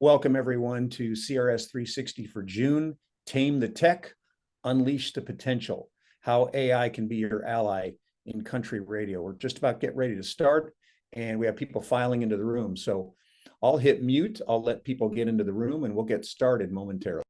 Welcome everyone to CRS360 for June. Tame the tech, unleash the potential. How AI can be your ally in country radio. We're just about get ready to start, and we have people filing into the room. So I'll hit mute. I'll let people get into the room, and we'll get started momentarily.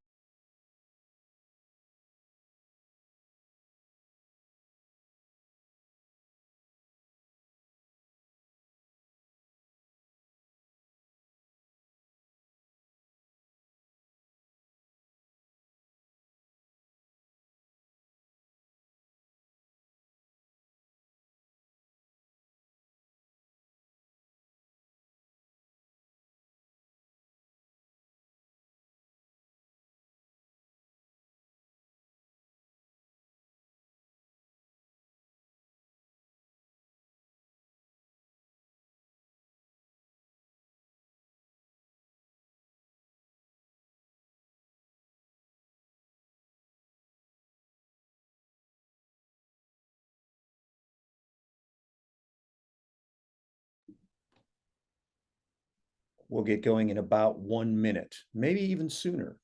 We'll get going in about 1 minute, maybe even sooner.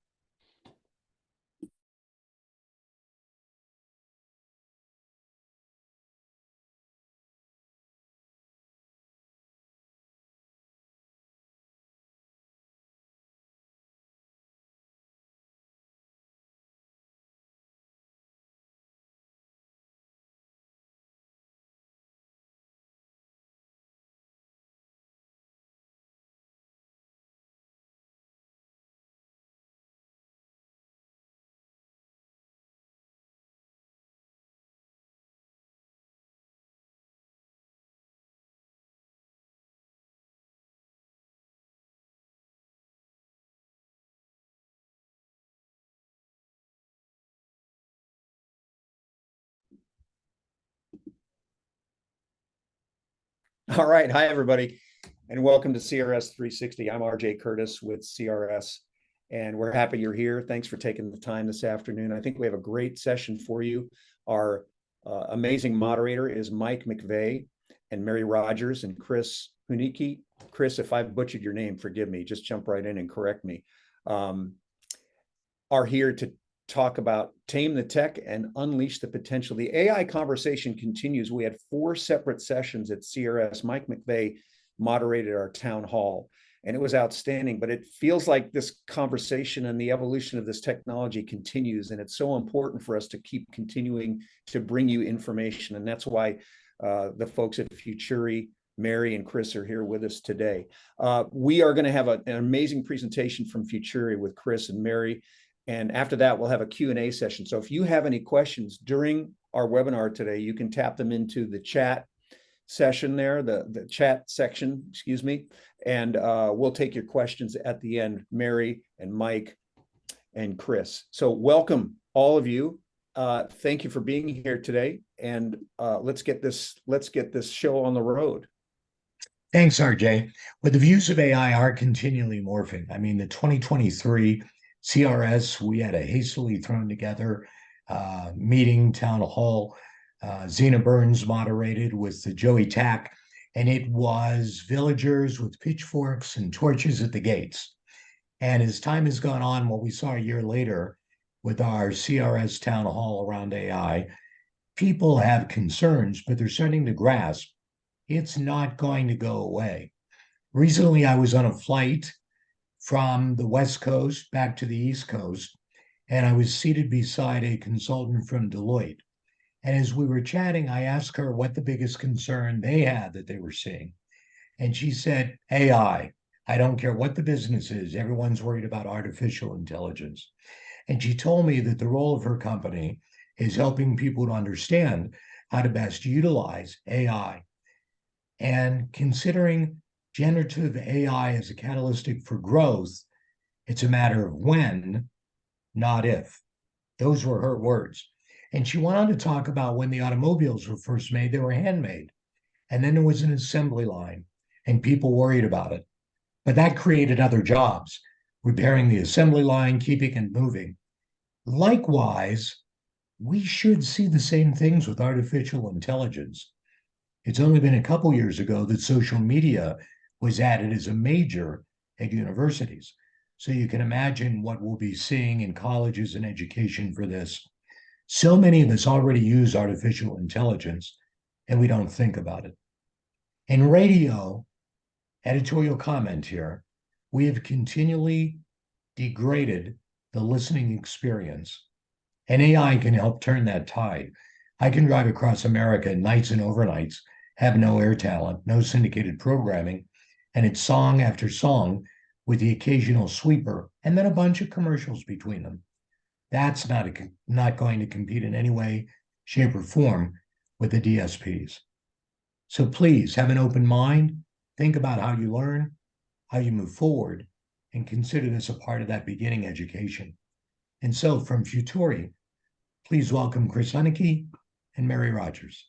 All right. Hi, everybody, and welcome to CRS360. I'm RJ Curtis with CRS, and we're happy you're here. Thanks for taking the time this afternoon. I think we have a great session for you. Our amazing moderator is Mike McVeigh and Mary Rogers and Chris Huniki. Chris, if I've butchered your name, forgive me. Just jump right in and correct me. Are here to talk about tame the tech and unleash the potential. The AI conversation continues. We had 4 separate sessions at CRS. Mike McVeigh moderated our town hall, and it was outstanding. But it feels like this conversation and the evolution of this technology continues, and it's so important for us to keep continuing to bring you information. And that's why the folks at Futuri, Mary and Chris, are here with us today. We are going to have an amazing presentation from Futuri with Chris and Mary. And after that, we'll have a Q&A session. So if you have any questions during our webinar today, you can tap them into the chat session there, the chat section, excuse me, and we'll take your questions at the end, Mary and Mike and Chris. So welcome, all of you. Thank you for being here today, and let's get this show on the road. Thanks, RJ. But the views of AI are continually morphing. I mean, the 2023 CRS, we had a hastily thrown together meeting, town hall. Zena Burns moderated with the Joey Tack, and it was villagers with pitchforks and torches at the gates. And as time has gone on, what we saw a year later with our CRS town hall around AI, people have concerns, but they're starting to grasp it's not going to go away. Recently, I was on a flight from the West Coast back to the East Coast, and I was seated beside a consultant from Deloitte. And as we were chatting, I asked her what the biggest concern they had that they were seeing. And she said, AI. I don't care what the business is. Everyone's worried about artificial intelligence. And she told me that the role of her company is helping people to understand how to best utilize AI. And considering generative AI as a catalytic for growth, it's a matter of when, not if. Those were her words. And she went on to talk about when the automobiles were first made, they were handmade. And then there was an assembly line, and people worried about it. But that created other jobs, repairing the assembly line, keeping it moving. Likewise, we should see the same things with artificial intelligence. It's only been a couple years ago that social media was added as a major at universities. So you can imagine what we'll be seeing in colleges and education for this. So many of us already use artificial intelligence, and we don't think about it. In radio, editorial comment here, we have continually degraded the listening experience, and AI can help turn that tide. I can drive across America nights and overnights, have no air talent, no syndicated programming, and it's song after song with the occasional sweeper and then a bunch of commercials between them. That's not going to compete in any way, shape, or form with the DSPs. So please have an open mind, think about how you learn, how you move forward, and consider this a part of that beginning education. And so from Futuri, please welcome Chris Huneke and Mary Rogers.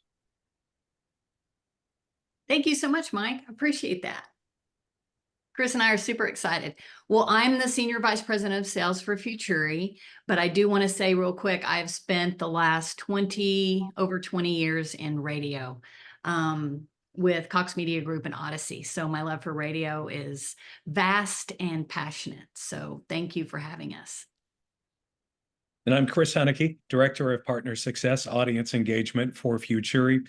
Thank you so much, Mike. I appreciate that. Chris and I are super excited. Well, I'm the Senior Vice President of Sales for Futuri, but I do want to say real quick, I've spent the last over 20 years in radio with Cox Media Group and Odyssey. So my love for radio is vast and passionate. So thank you for having us. And I'm Chris Huneke, Director of Partner Success Audience Engagement for Futuri.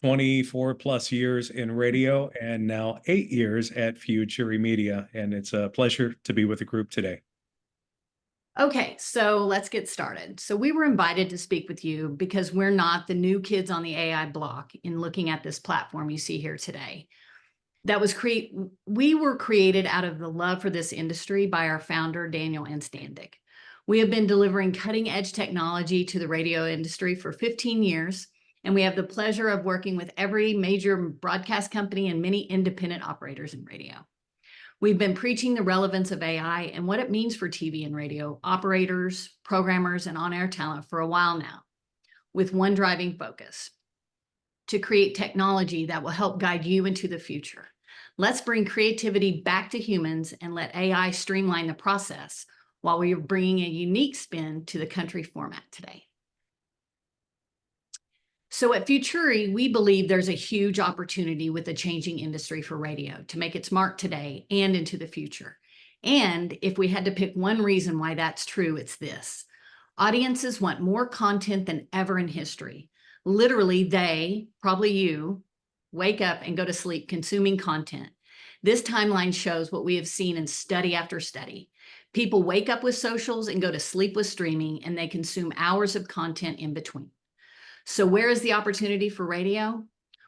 24 plus years in radio and now 8 years at Futuri Media. And it's a pleasure to be with the group today. Okay, so let's get started. So we were invited to speak with you because we're not the new kids on the AI block in looking at this platform you see here today. We were created out of the love for this industry by our founder, Daniel Enstandic. We have been delivering cutting edge technology to the radio industry for 15 years. And we have the pleasure of working with every major broadcast company and many independent operators in radio. We've been preaching the relevance of AI and what it means for TV and radio operators, programmers, and on-air talent for a while now, with one driving focus: to create technology that will help guide you into the future. Let's bring creativity back to humans and let AI streamline the process while we are bringing a unique spin to the country format today. So at Futuri, we believe there's a huge opportunity with the changing industry for radio to make its mark today and into the future. And if we had to pick one reason why that's true, it's this: audiences want more content than ever in history. Literally, they, probably you, wake up and go to sleep consuming content. This timeline shows what we have seen in study after study. People wake up with socials and go to sleep with streaming, and they consume hours of content in between. So where is the opportunity for radio?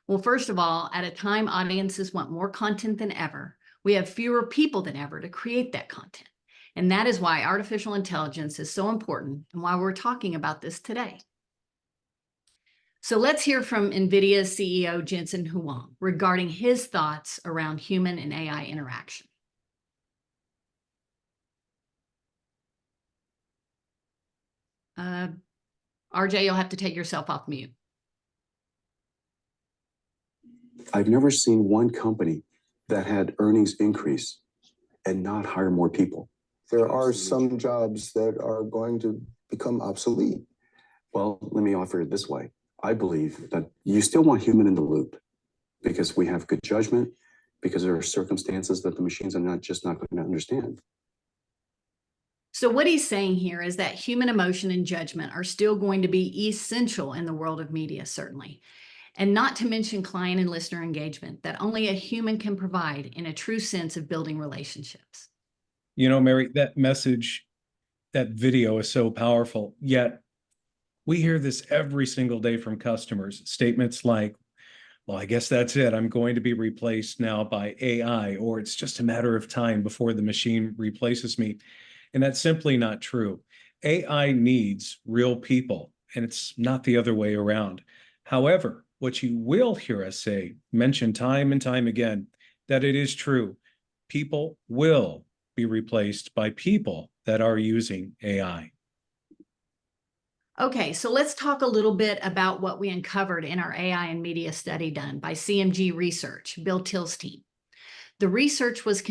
Well, first of all, at a time audiences want more content than ever, we have fewer people than ever to create that content. And that is why artificial intelligence is so important and why we're talking about this today. So let's hear from NVIDIA's CEO, Jensen Huang, regarding his thoughts around human and AI interaction. RJ, you'll have to take yourself off mute. I've never seen one company that had earnings increase and not hire more people. There are some jobs that are going to become obsolete. Well, let me offer it this way. I believe that you still want human in the loop because we have good judgment, because there are circumstances that the machines are not going to understand. So what he's saying here is that human emotion and judgment are still going to be essential in the world of media, certainly. And not to mention client and listener engagement that only a human can provide in a true sense of building relationships. You know, Mary, that message, that video is so powerful, yet we hear this every single day from customers. Statements like, well, I guess that's it. I'm going to be replaced now by AI, or it's just a matter of time before the machine replaces me. And that's simply not true. AI needs real people, and it's not the other way around. However, what you will hear us say, mention time and time again, that it is true. People will be replaced by people that are using AI. Okay, so let's talk a little bit about what we uncovered in our AI and media study done by CMG Research, Bill Till's team. The research was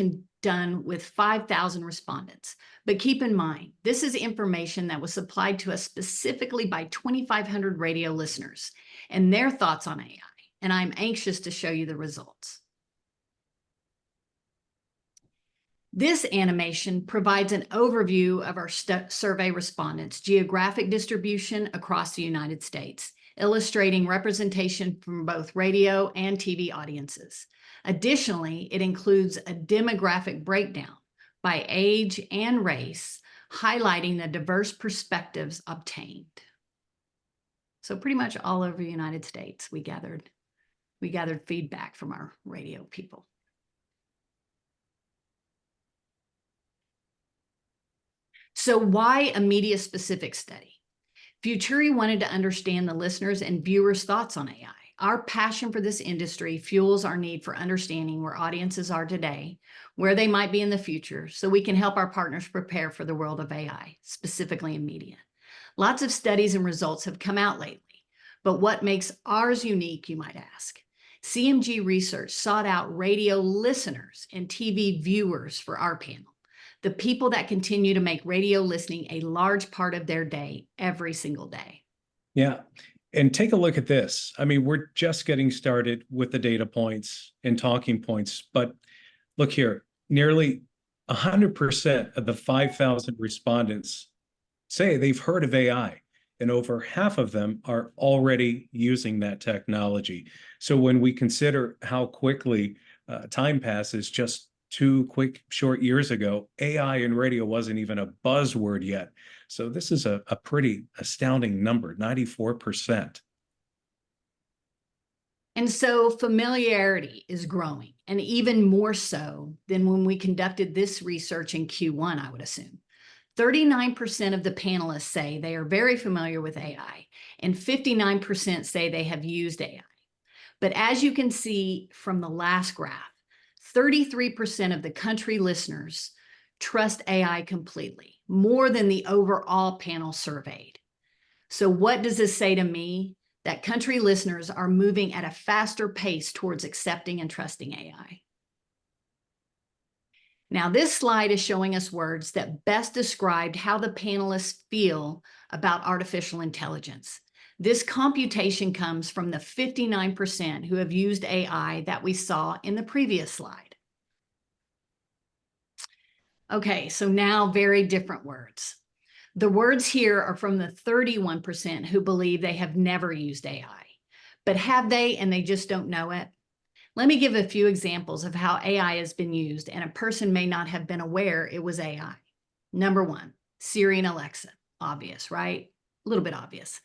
done with 5,000 respondents, but keep in mind, this is information that was supplied to us specifically by 2,500 radio listeners and their thoughts on AI, and I'm anxious to show you the results. This animation provides an overview of our survey respondents' geographic distribution across the United States, illustrating representation from both radio and TV audiences. Additionally, it includes a demographic breakdown by age and race, highlighting the diverse perspectives obtained. So pretty much all over the United States, we gathered feedback from our radio people. So why a media-specific study? Futuri wanted to understand the listeners' and viewers' thoughts on AI. Our passion for this industry fuels our need for understanding where audiences are today, where they might be in the future, so we can help our partners prepare for the world of AI, specifically in media. Lots of studies and results have come out lately, but what makes ours unique, you might ask? CMG Research sought out radio listeners and TV viewers for our panel, the people that continue to make radio listening a large part of their day every single day. Yeah. And take a look at this. I mean, we're just getting started with the data points and talking points, but look here, nearly 100% of the 5,000 respondents say they've heard of AI, and over half of them are already using that technology. So when we consider how quickly time passes, just 2 quick short years ago, AI in radio wasn't even a buzzword yet. So this is a pretty astounding number, 94%. And so familiarity is growing, and even more so than when we conducted this research in Q1, I would assume. 39% of the panelists say they are very familiar with AI, and 59% say they have used AI. But as you can see from the last graph, 33% of the country listeners trust AI completely, more than the overall panel surveyed. So what does this say to me? That country listeners are moving at a faster pace towards accepting and trusting AI. Now, this slide is showing us words that best described how the panelists feel about artificial intelligence. This computation comes from the 59% who have used AI that we saw in the previous slide. Okay, so now very different words. The words here are from the 31% who believe they have never used AI. But have they, and they just don't know it? Let me give a few examples of how AI has been used, and a person may not have been aware it was AI. Number 1, Siri and Alexa. Obvious, right? A little bit obvious.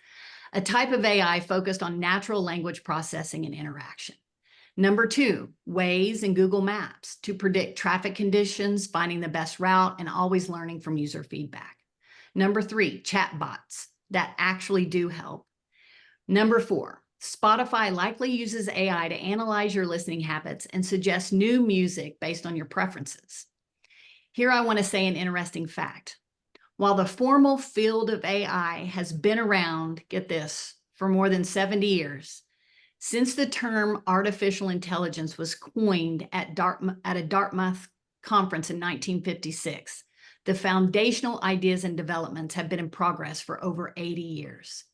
A type of AI focused on natural language processing and interaction. Number 2, Waze and Google Maps to predict traffic conditions, finding the best route, and always learning from user feedback. Number 3, chatbots that actually do help. Number 4, Spotify likely uses AI to analyze your listening habits and suggest new music based on your preferences. Here I want to say an interesting fact. While the formal field of AI has been around, get this, for more than 70 years, since the term artificial intelligence was coined at a Dartmouth conference in 1956, the foundational ideas and developments have been in progress for over 80 years.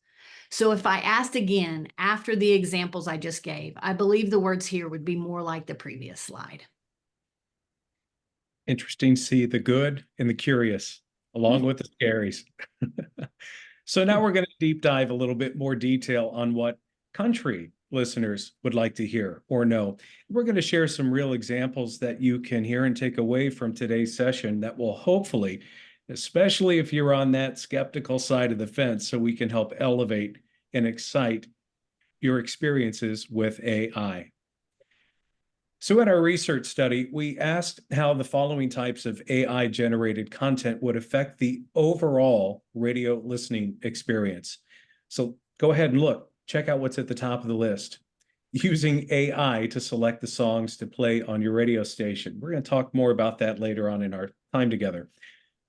So if I asked again after the examples I just gave, I believe the words here would be more like the previous slide. Interesting to see the good and the curious, along with the scaries. So now we're going to deep dive a little bit more detail on what country listeners would like to hear or know. We're going to share some real examples that you can hear and take away from today's session that will hopefully, especially if you're on that skeptical side of the fence, so we can help elevate and excite your experiences with AI. So in our research study, we asked how the following types of AI-generated content would affect the overall radio listening experience. So go ahead and look, check out what's at the top of the list. Using AI to select the songs to play on your radio station. We're going to talk more about that later on in our time together.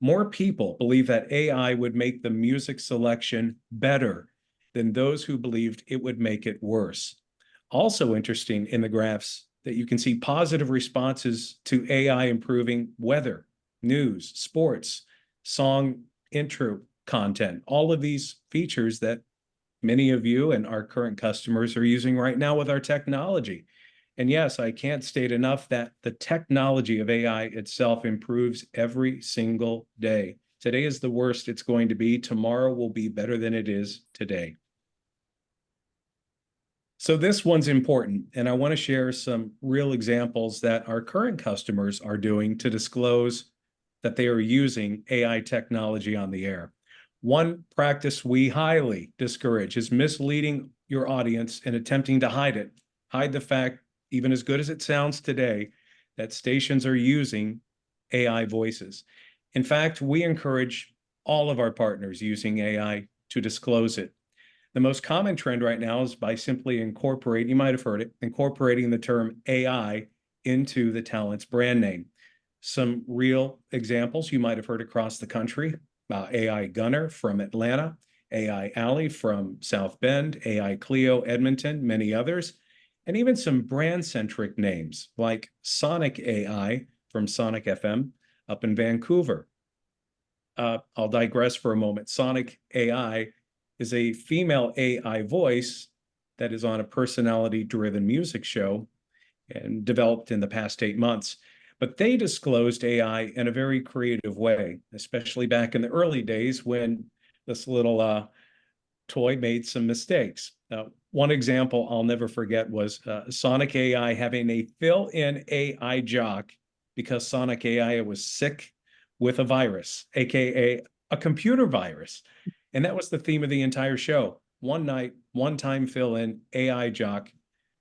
More people believe that AI would make the music selection better than those who believed it would make it worse. Also interesting in the graphs that you can see positive responses to AI improving weather, news, sports, song intro content, all of these features that many of you and our current customers are using right now with our technology. And yes, I can't state enough that the technology of AI itself improves every single day. Today is the worst it's going to be. Tomorrow will be better than it is today. So this one's important, and I want to share some real examples that our current customers are doing to disclose that they are using AI technology on the air. One practice we highly discourage is misleading your audience and attempting to hide it. Hide the fact, even as good as it sounds today, that stations are using AI voices. In fact, we encourage all of our partners using AI to disclose it. The most common trend right now is by simply incorporating, you might have heard it, incorporating the term AI into the talent's brand name. Some real examples you might have heard across the country: AI Gunner from Atlanta, AI Alley from South Bend, AI Clio Edmonton, many others, and even some brand-centric names like Sonic AI from Sonic FM up in Vancouver. I'll digress for a moment. Sonic AI is a female AI voice that is on a personality-driven music show and developed in the past 8 months. But they disclosed AI in a very creative way, especially back in the early days when this little toy made some mistakes. One example I'll never forget was Sonic AI having a fill-in AI jock because Sonic AI was sick with a virus, aka a computer virus. And that was the theme of the entire show. One night, one-time fill-in AI jock,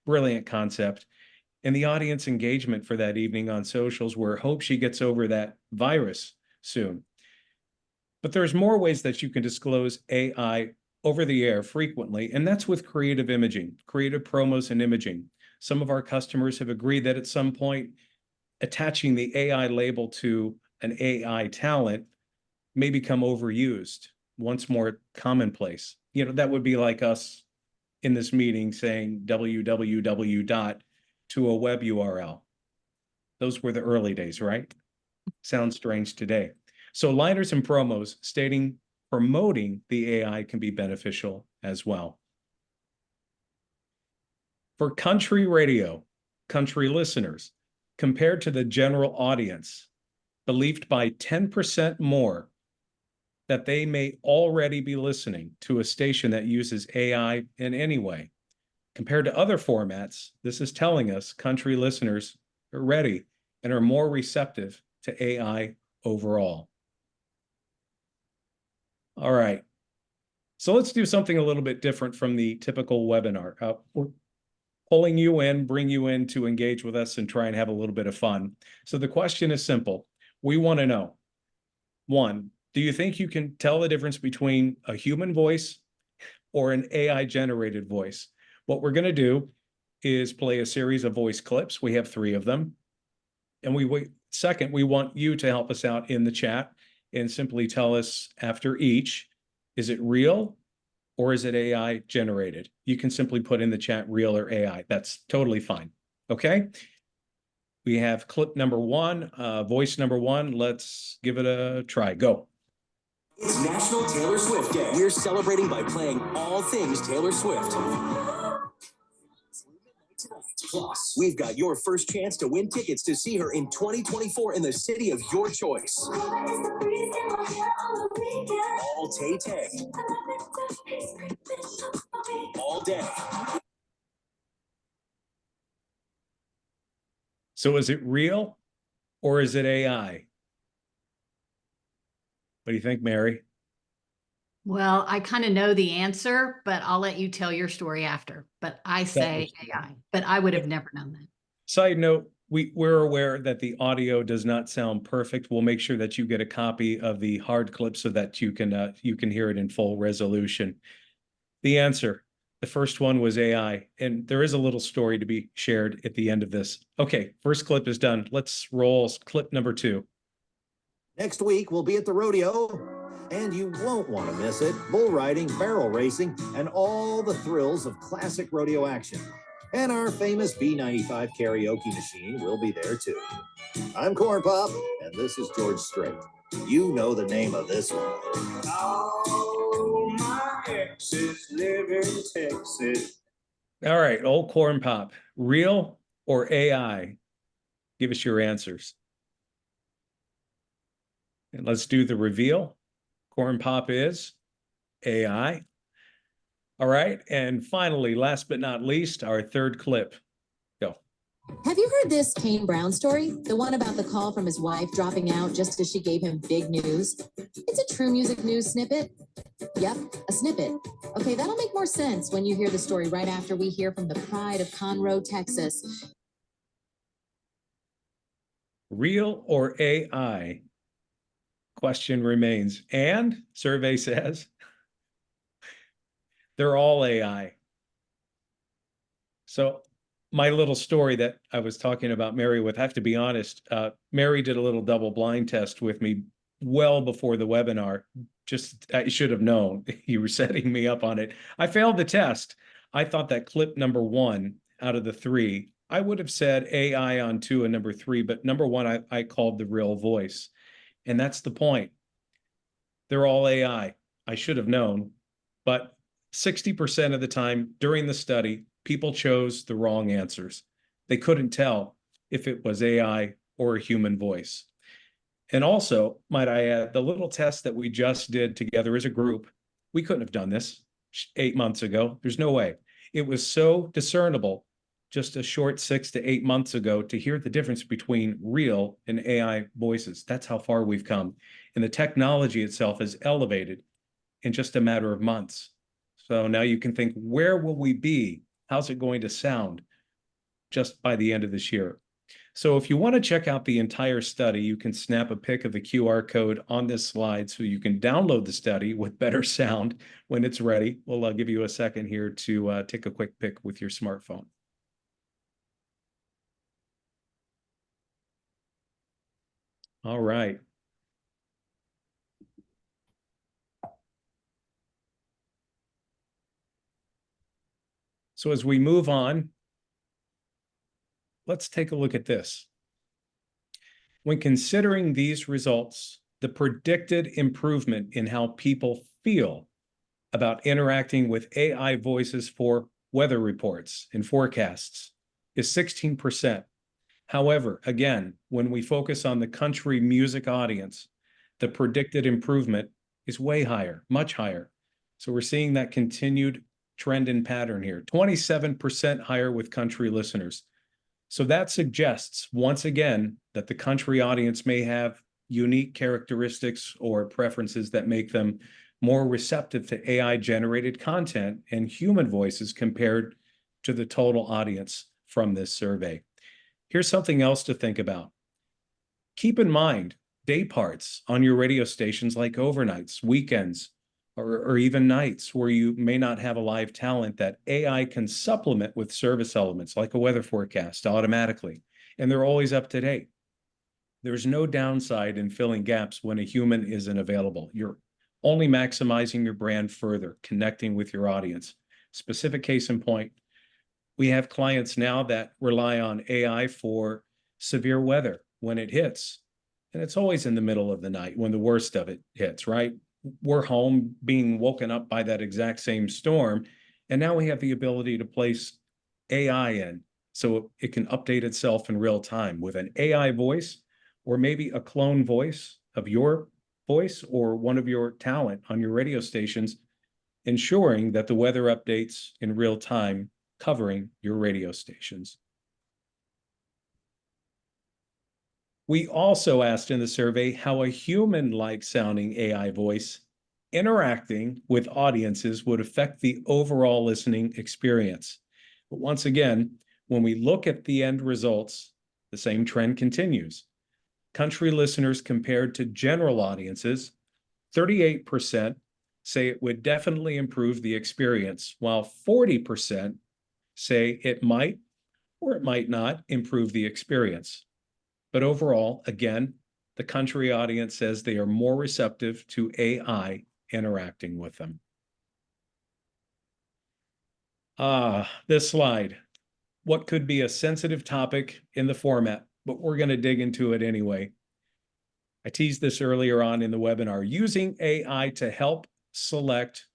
brilliant concept. And the audience engagement for that evening on socials were, hope she gets over that virus soon. But there's more ways that you can disclose AI over the air frequently, and that's with creative imaging, creative promos and imaging. Some of our customers have agreed that at some point, attaching the AI label to an AI talent may become overused, once more commonplace. You know, that would be like us in this meeting saying www dot to a web URL. Those were the early days, right? Sounds strange today. So liners and promos promoting the AI can be beneficial as well. For country radio, country listeners, compared to the general audience, believed by 10% more that they may already be listening to a station that uses AI in any way. Compared to other formats, this is telling us country listeners are ready and are more receptive to AI overall. All right, so let's do something a little bit different from the typical webinar. We're pulling you in, bring you in to engage with us and try and have a little bit of fun. So the question is simple. We want to know, one, do you think you can tell the difference between a human voice or an AI-generated voice? What we're going to do is play a series of voice clips. We have 3 of them. And second, we want you to help us out in the chat and simply tell us after each, is it real or is it AI generated? You can simply put in the chat real or AI. That's totally fine. Okay? We have clip number 1, voice number 1. Let's give it a try. Go. It's National Taylor Swift Day. We're celebrating by playing all things Taylor Swift. Plus, we've got your first chance to win tickets to see her in 2024 in the city of your choice. All Tay-Tay. All day. So is it real or is it AI? What do you think, Mary? Well, I kind of know the answer, but I'll let you tell your story after. But I say AI, but I would have never known that. Side note, we're aware that the audio does not sound perfect. We'll make sure that you get a copy of the hard clip so that you can hear it in full resolution. The answer, the first one was AI, and there is a little story to be shared at the end of this. Okay, first clip is done. Let's roll clip number 2. Next week, we'll be at the rodeo, and you won't want to miss it. Bull riding, barrel racing, and all the thrills of classic rodeo action. And our famous B95 karaoke machine will be there too. I'm Corn Pop, and this is George Strait. You know the name of this one. All my exes live in Texas. All right, old Corn Pop, real or AI? Give us your answers. And let's do the reveal. Corn Pop is AI. All right. And finally, last but not least, our third clip. Go. Have you heard this Kane Brown story? The one about the call from his wife dropping out just as she gave him big news? It's a True Music News snippet. Yep, a snippet. Okay, that'll make more sense when you hear the story right after we hear from the pride of Conroe, Texas. Real or AI? Question remains. And survey says they're all AI. So my little story that I was talking about Mary with, I have to be honest, Mary did a little double blind test with me well before the webinar. Just, I should have known you were setting me up on it. I failed the test. I thought that clip number 1 out of the 3, I would have said AI on 2 and number 3, but number 1, I called the real voice. And that's the point. They're all AI. I should have known, but 60% of the time during the study, people chose the wrong answers. They couldn't tell if it was AI or a human voice. And also, might I add, the little test that we just did together as a group, we couldn't have done this 8 months ago. There's no way. It was so discernible just a short 6 to 8 months ago to hear the difference between real and AI voices. That's how far we've come. And the technology itself is elevated in just a matter of months. So now you can think, where will we be? How's it going to sound just by the end of this year? So if you want to check out the entire study, you can snap a pic of the QR code on this slide so you can download the study with better sound when it's ready. We'll give you a second here to take a quick pic with your smartphone. All right. So as we move on, let's take a look at this. When considering these results, the predicted improvement in how people feel about interacting with AI voices for weather reports and forecasts is 16%. However, again, when we focus on the country music audience, the predicted improvement is way higher, much higher. So we're seeing that continued trend and pattern here, 27% higher with country listeners. So that suggests, once again, that the country audience may have unique characteristics or preferences that make them more receptive to AI-generated content and human voices compared to the total audience from this survey. Here's something else to think about. Keep in mind day parts on your radio stations like overnights, weekends, or even nights where you may not have a live talent that AI can supplement with service elements like a weather forecast automatically, and they're always up to date. There's no downside in filling gaps when a human isn't available. You're only maximizing your brand further, connecting with your audience. Specific case in point, we have clients now that rely on AI for severe weather when it hits. And it's always in the middle of the night when the worst of it hits, right? We're home being woken up by that exact same storm. And now we have the ability to place AI in so it can update itself in real time with an AI voice or maybe a clone voice of your voice or one of your talent on your radio stations, ensuring that the weather updates in real time covering your radio stations. We also asked in the survey how a human-like sounding AI voice interacting with audiences would affect the overall listening experience. But once again, when we look at the end results, the same trend continues. Country listeners compared to general audiences, 38% say it would definitely improve the experience, while 40% say it might or it might not improve the experience. But overall, again, the country audience says they are more receptive to AI interacting with them. This slide. What could be a sensitive topic in the format, but we're going to dig into it anyway. I teased this earlier on in the webinar, using AI to help select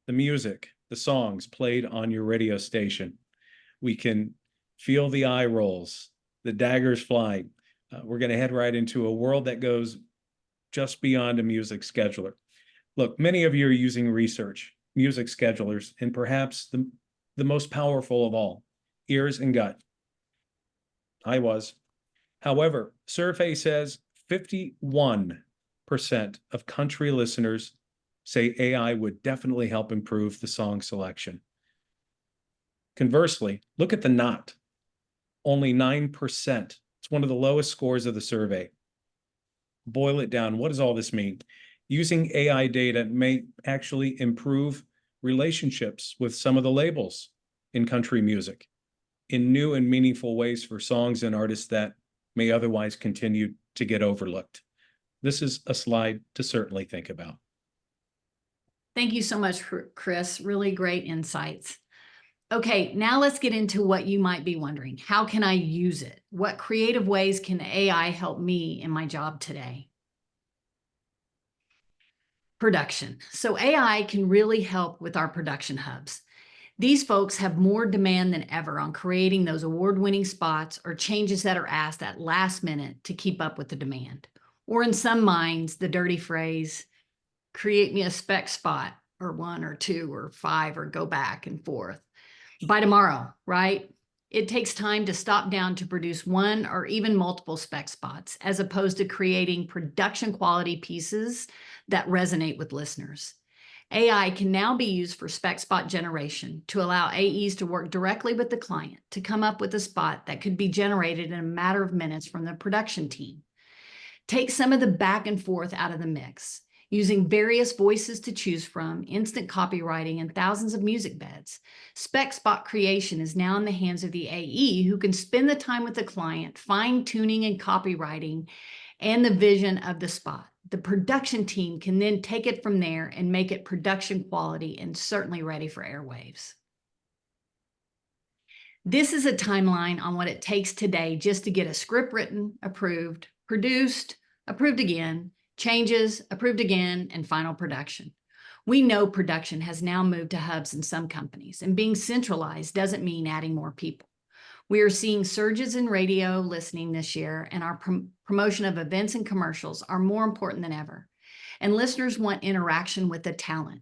the music, the songs played on your radio station. We can Feel the eye rolls, the daggers fly. We're going to head right into a world that goes just beyond a music scheduler. Look, many of you are using research, music schedulers, and perhaps the most powerful of all, ears and gut. I was. However, survey says 51% of country listeners say AI would definitely help improve the song selection. Conversely, look at the not. Only 9%. It's one of the lowest scores of the survey. Boil it down. What does all this mean? Using AI data may actually improve relationships with some of the labels in country music in new and meaningful ways for songs and artists that may otherwise continue to get overlooked. This is a slide to certainly think about. Thank you so much, Chris. Really great insights. Okay, now let's get into what you might be wondering. How can I use it? What creative ways can AI help me in my job today? Production. So AI can really help with our production hubs. These folks have more demand than ever on creating those award-winning spots or changes that are asked at last minute to keep up with the demand. Or in some minds, the dirty phrase, create me a spec spot, or 1 or 2 or 5, or go back and forth by tomorrow, right? It takes time to stop down to produce 1 or even multiple spec spots, as opposed to creating production quality pieces that resonate with listeners. AI can now be used for spec spot generation to allow AEs to work directly with the client to come up with a spot that could be generated in a matter of minutes from the production team. Take some of the back and forth out of the mix. Using various voices to choose from, instant copywriting, and thousands of music beds, spec spot creation is now in the hands of the AE, who can spend the time with the client, fine-tuning and copywriting and the vision of the spot. The production team can then take it from there and make it production quality and certainly ready for airwaves. This is a timeline on what it takes today just to get a script written, approved, produced, approved again, changes, approved again, and final production. We know production has now moved to hubs in some companies, and being centralized doesn't mean adding more people. We are seeing surges in radio listening this year, and our promotion of events and commercials are more important than ever. And listeners want interaction with the talent.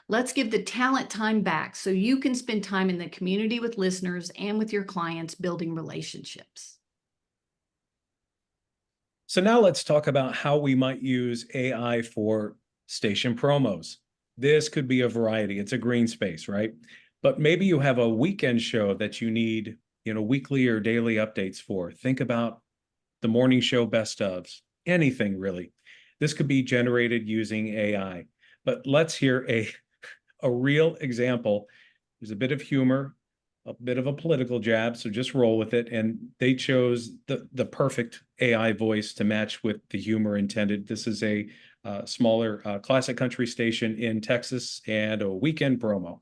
Let's give the talent time back so you can spend time in the community with listeners and with your clients building relationships. So now let's talk about how we might use AI for station promos. This could be a variety. It's a green space, right? But maybe you have a weekend show that you need, weekly or daily updates for. Think about the morning show best ofs, anything really. This could be generated using AI. But let's hear a real example. There's a bit of humor, a bit of a political jab, so just roll with it. And they chose the perfect AI voice to match with the humor intended. This is a smaller classic country station in Texas and a weekend promo.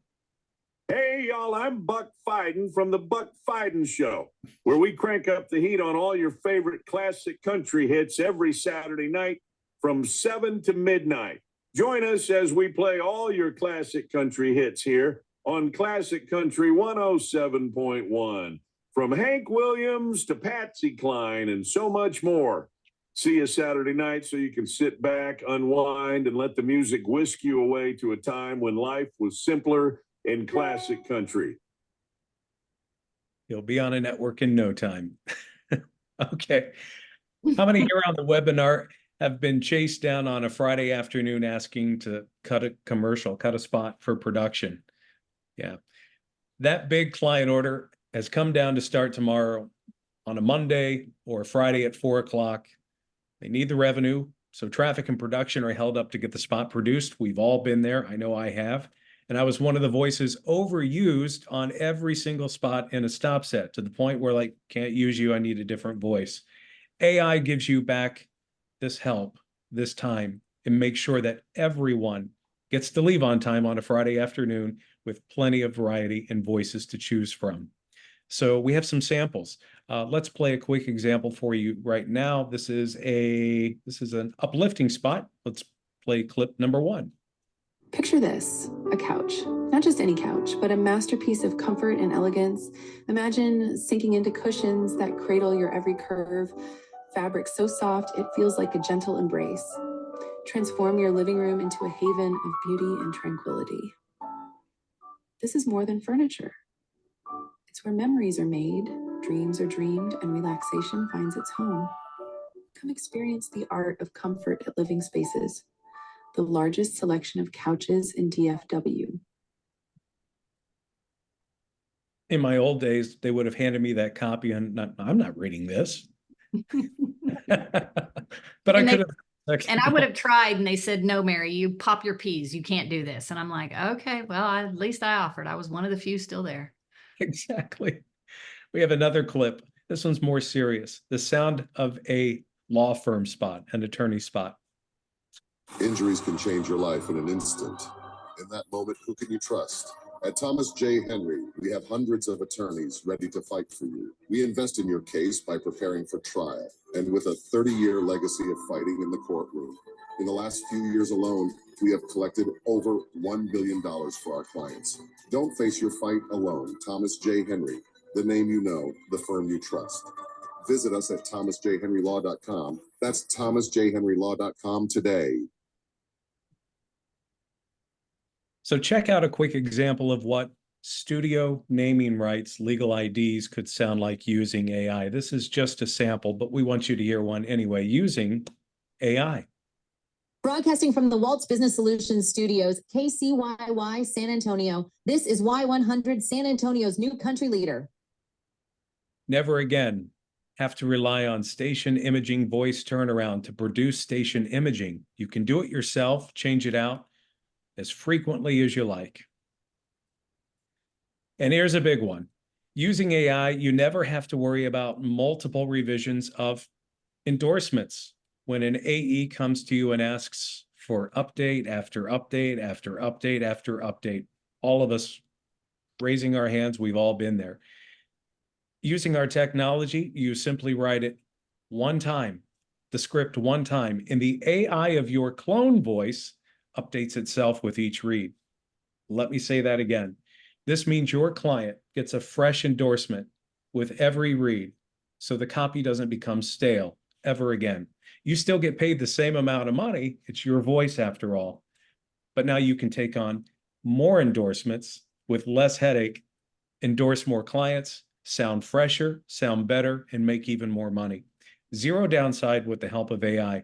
Hey, y'all, I'm Buck Fiden from the Buck Fiden Show, where we crank up the heat on all your favorite classic country hits every Saturday night from 7 to midnight. Join us as we play all your classic country hits here on Classic Country 107.1. From Hank Williams to Patsy Cline and so much more. See you Saturday night so you can sit back, unwind, and let the music whisk you away to a time when life was simpler in classic country. You'll be on a network in no time. Okay. How many here on the webinar have been chased down on a Friday afternoon asking to cut a commercial, cut a spot for production? Yeah. That big client order has come down to start tomorrow on a Monday or Friday at 4 o'clock. They need the revenue. So traffic and production are held up to get the spot produced. We've all been there. I know I have. And I was one of the voices overused on every single spot in a stop set to the point where can't use you. I need a different voice. AI gives you back this help, this time, and make sure that everyone gets to leave on time on a Friday afternoon with plenty of variety and voices to choose from. So we have some samples. Let's play a quick example for you right now. This is an uplifting spot. Let's play clip number 1. Picture this, a couch. Not just any couch, but a masterpiece of comfort and elegance. Imagine sinking into cushions that cradle your every curve, fabric so soft it feels like a gentle embrace. Transform your living room into a haven of beauty and tranquility. This is more than furniture. It's where memories are made, dreams are dreamed, and relaxation finds its home. Come experience the art of comfort at Living Spaces, the largest selection of couches in DFW. In my old days, they would have handed me that copy and I'm not reading this. But I could have. And I would have tried, and they said, no, Mary, you pop your peas. You can't do this. And I'm like, okay, well, at least I offered. I was one of the few still there. Exactly. We have another clip. This one's more serious. The sound of a law firm spot, an attorney spot. Injuries can change your life in an instant. In that moment, who can you trust? At Thomas J. Henry, we have hundreds of attorneys ready to fight for you. We invest in your case by preparing for trial, and with a 30-year legacy of fighting in the courtroom. In the last few years alone, we have collected over $1 billion for our clients. Don't face your fight alone. Thomas J. Henry, the name you know, the firm you trust. Visit us at thomasjhenrylaw.com. That's thomasjhenrylaw.com today. So check out a quick example of what studio naming rights, legal IDs could sound like using AI. This is just a sample, but we want you to hear one anyway, using AI. Broadcasting from the Waltz Business Solutions Studios, KCYY San Antonio. This is Y100, San Antonio's new country leader. Never again have to rely on station imaging voice turnaround to produce station imaging. You can do it yourself, change it out as frequently as you like. And here's a big one. Using AI, you never have to worry about multiple revisions of endorsements. When an AE comes to you and asks for update after update after update after update, all of us raising our hands, we've all been there. Using our technology, you simply write it one time, the script one time, and the AI of your clone voice updates itself with each read. Let me say that again. This means your client gets a fresh endorsement with every read, so the copy doesn't become stale ever again. You still get paid the same amount of money. It's your voice after all. But now you can take on more endorsements with less headache, endorse more clients, sound fresher, sound better, and make even more money. Zero downside with the help of AI.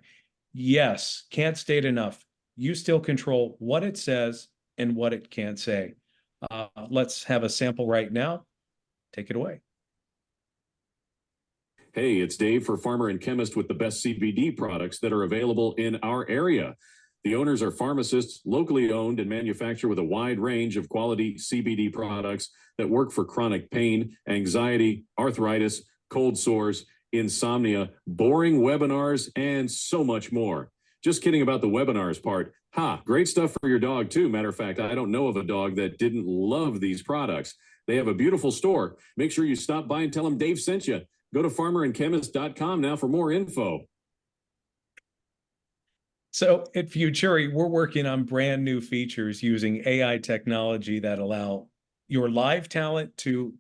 Yes, can't state enough. You still control what it says and what it can't say. Let's have a sample right now. Take it away. Hey, it's Dave for Farmer and Chemist with the best CBD products that are available in our area. The owners are pharmacists, locally owned and manufacture with a wide range of quality CBD products that work for chronic pain, anxiety, arthritis, cold sores, insomnia, boring webinars, and so much more. Just kidding about the webinars part. Great stuff for your dog too. Matter of fact, I don't know of a dog that didn't love these products. They have a beautiful store. Make sure you stop by and tell them Dave sent you. Go to farmerandchemist.com now for more info. So at Futuri, we're working on brand new features using AI technology that allow your live talent to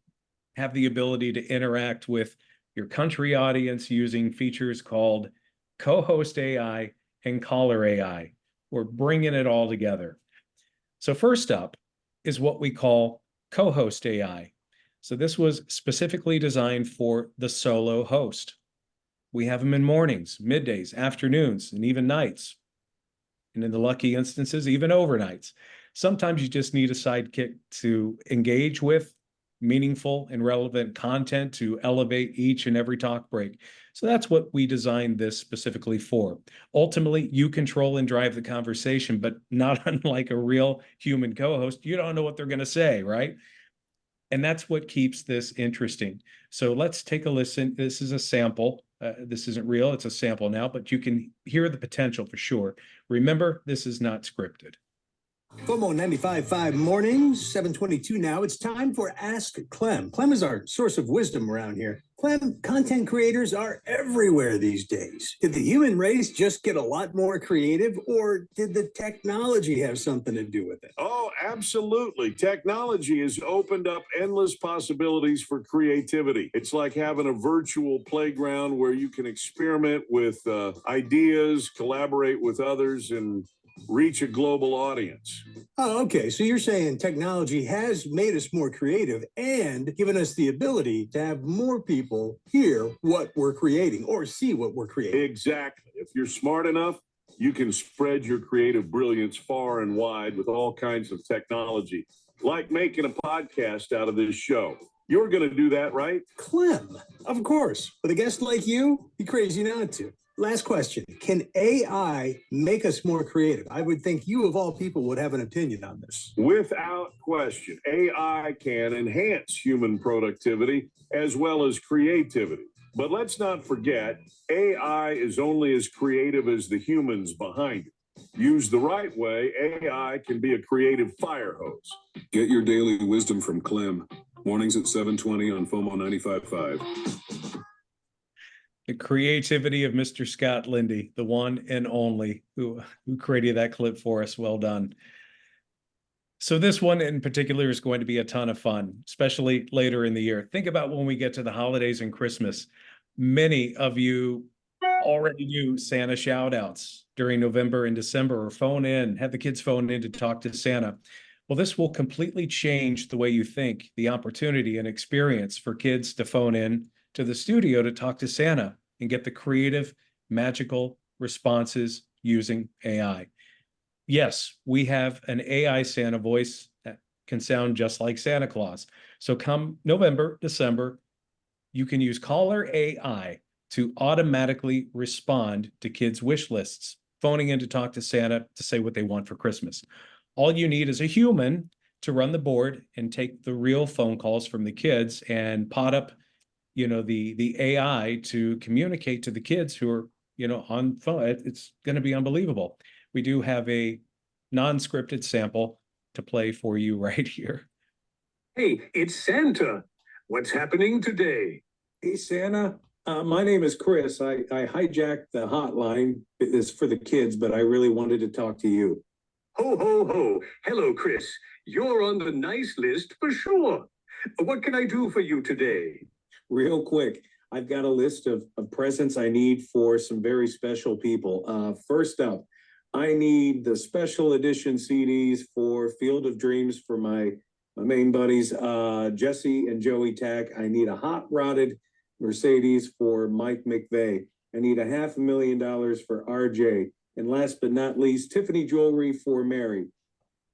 have the ability to interact with your country audience using features called co-host AI and caller AI. We're bringing it all together. So first up is what we call co-host AI. So this was specifically designed for the solo host. We have them in mornings, middays, afternoons, and even nights. And in the lucky instances, even overnights. Sometimes you just need a sidekick to engage with meaningful and relevant content to elevate each and every talk break. So that's what we designed this specifically for. Ultimately, you control and drive the conversation, but not unlike a real human co-host, you don't know what they're going to say, right? And that's what keeps this interesting. So let's take a listen. This is a sample. This isn't real. It's a sample now, but you can hear the potential for sure. Remember, this is not scripted. FOMO 95.5 mornings, 7:22 now. It's time for Ask Clem. Clem is our source of wisdom around here. Clem, content creators are everywhere these days. Did the human race just get a lot more creative, or did the technology have something to do with it? Oh, absolutely. Technology has opened up endless possibilities for creativity. It's like having a virtual playground where you can experiment with ideas, collaborate with others, and reach a global audience. Oh, okay. So you're saying technology has made us more creative and given us the ability to have more people hear what we're creating or see what we're creating. Exactly. If you're smart enough, you can spread your creative brilliance far and wide with all kinds of technology, like making a podcast out of this show. You're going to do that, right? Clem, of course. With a guest like you, be crazy not to. Last question. Can AI make us more creative? I would think you, of all people, would have an opinion on this. Without question, AI can enhance human productivity as well as creativity. But let's not forget, AI is only as creative as the humans behind it. Used the right way, AI can be a creative fire hose. Get your daily wisdom from Clem. Mornings at 7:20 on FOMO 95.5. The creativity of Mr. Scott Lindy, the one and only, who created that clip for us. Well done. So this one in particular is going to be a ton of fun, especially later in the year. Think about when we get to the holidays and Christmas. Many of you already do Santa shout outs during November and December, or phone in, have the kids phone in to talk to Santa. Well, this will completely change the way you think, the opportunity and experience for kids to phone in to the studio to talk to Santa and get the creative, magical responses using AI. Yes, we have an AI Santa voice that can sound just like Santa Claus. So come November, December, you can use Caller AI to automatically respond to kids' wish lists, phoning in to talk to Santa to say what they want for Christmas. All you need is a human to run the board and take the real phone calls from the kids and pot up, the AI to communicate to the kids who are, on phone. It's going to be unbelievable. We do have a non-scripted sample to play for you right here. Hey, it's Santa. What's happening today? Hey, Santa. My name is Chris. I hijacked the hotline. It's for the kids, but I really wanted to talk to you. Ho, ho, ho. Hello, Chris. You're on the nice list for sure. What can I do for you today? Real quick, I've got a list of presents I need for some very special people. First up, I need the special edition CDs for Field of Dreams for my main buddies, Jesse and Joey Tack. I need a hot rodded Mercedes for Mike McVeigh. I need $500,000 for RJ. And last but not least, Tiffany jewelry for Mary.